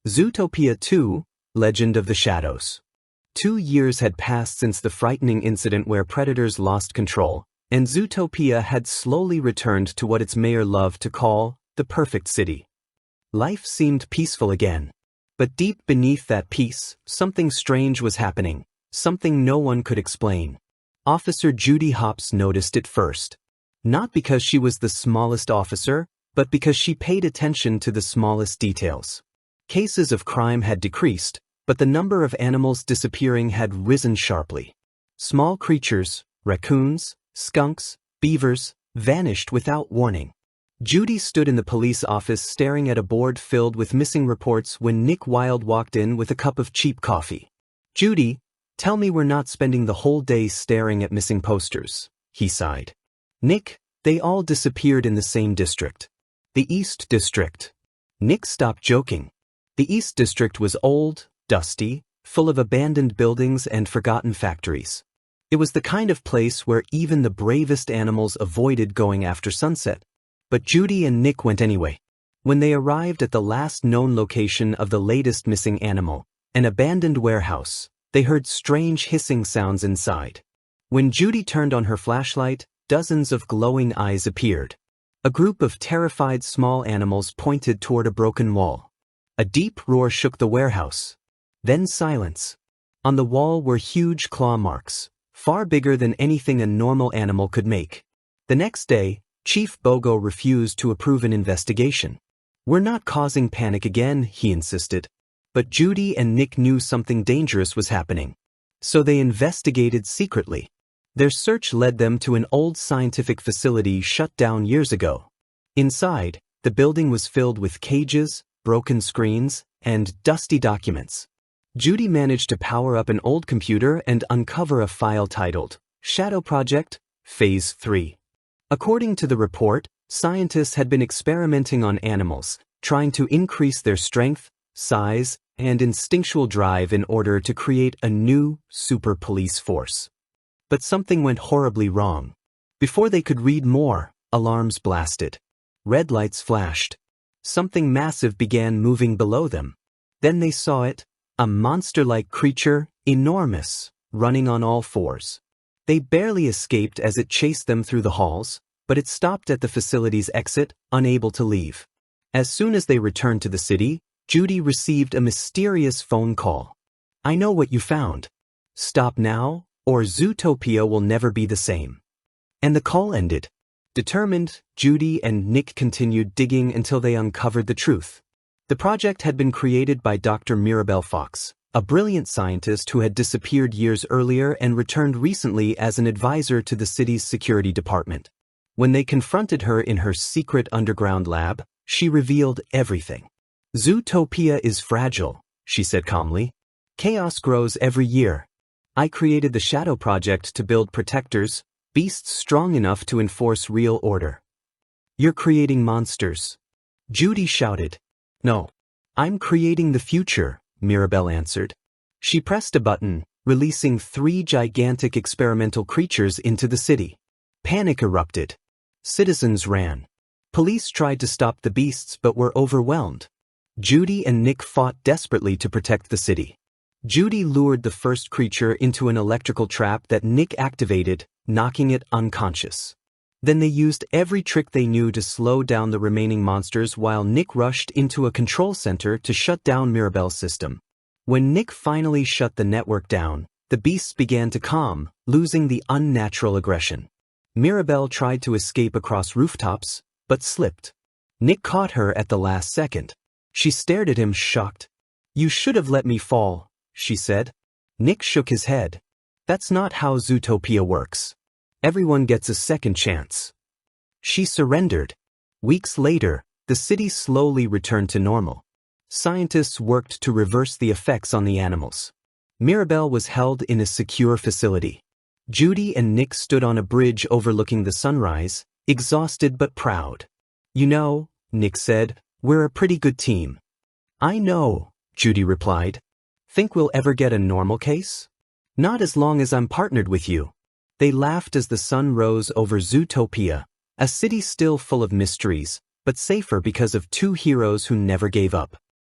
Zootopia 2, Legend of the Shadows. 2 years had passed since the frightening incident where predators lost control, and Zootopia had slowly returned to what its mayor loved to call the perfect city. Life seemed peaceful again. But deep beneath that peace, something strange was happening, something no one could explain. Officer Judy Hopps noticed it first. Not because she was the smallest officer, but because she paid attention to the smallest details. Cases of crime had decreased, but the number of animals disappearing had risen sharply. Small creatures, raccoons, skunks, beavers, vanished without warning. Judy stood in the police office staring at a board filled with missing reports when Nick Wilde walked in with a cup of cheap coffee. "Judy, tell me we're not spending the whole day staring at missing posters," he sighed. "Nick, they all disappeared in the same district. The East District." Nick stopped joking. The East District was old, dusty, full of abandoned buildings and forgotten factories. It was the kind of place where even the bravest animals avoided going after sunset. But Judy and Nick went anyway. When they arrived at the last known location of the latest missing animal, an abandoned warehouse, they heard strange hissing sounds inside. When Judy turned on her flashlight, dozens of glowing eyes appeared. A group of terrified small animals pointed toward a broken wall. A deep roar shook the warehouse. Then silence. On the wall were huge claw marks, far bigger than anything a normal animal could make. The next day, Chief Bogo refused to approve an investigation. "We're not causing panic again," he insisted. But Judy and Nick knew something dangerous was happening. So they investigated secretly. Their search led them to an old scientific facility shut down years ago. Inside, the building was filled with cages, broken screens, and dusty documents. Judy managed to power up an old computer and uncover a file titled Shadow Project, Phase 3. According to the report, scientists had been experimenting on animals, trying to increase their strength, size, and instinctual drive in order to create a new super police force. But something went horribly wrong. Before they could read more, alarms blasted. Red lights flashed. Something massive began moving below them. Then they saw it, a monster-like creature, enormous, running on all fours. They barely escaped as it chased them through the halls, but it stopped at the facility's exit, unable to leave. As soon as they returned to the city, Judy received a mysterious phone call. "I know what you found. Stop now, or Zootopia will never be the same." And the call ended. Determined, Judy and Nick continued digging until they uncovered the truth. The project had been created by Dr. Mirabelle Fox, a brilliant scientist who had disappeared years earlier and returned recently as an advisor to the city's security department. When they confronted her in her secret underground lab, she revealed everything. "Zootopia is fragile," she said calmly. "Chaos grows every year. I created the Shadow Project to build protectors, beasts strong enough to enforce real order." "You're creating monsters," Judy shouted. "No, I'm creating the future," Mirabelle answered. She pressed a button, releasing 3 gigantic experimental creatures into the city. Panic erupted. Citizens ran. Police tried to stop the beasts but were overwhelmed. Judy and Nick fought desperately to protect the city. Judy lured the first creature into an electrical trap that Nick activated, knocking it unconscious. Then they used every trick they knew to slow down the remaining monsters while Nick rushed into a control center to shut down Mirabelle's system. When Nick finally shut the network down, the beasts began to calm, losing the unnatural aggression. Mirabelle tried to escape across rooftops, but slipped. Nick caught her at the last second. She stared at him shocked. "You should have let me fall," she said. Nick shook his head. "That's not how Zootopia works. Everyone gets a second chance." She surrendered. Weeks later, the city slowly returned to normal. Scientists worked to reverse the effects on the animals. Mirabelle was held in a secure facility. Judy and Nick stood on a bridge overlooking the sunrise, exhausted but proud. "You know," Nick said, "we're a pretty good team." "I know," Judy replied. "Think we'll ever get a normal case?" "Not as long as I'm partnered with you." They laughed as the sun rose over Zootopia, a city still full of mysteries, but safer because of 2 heroes who never gave up.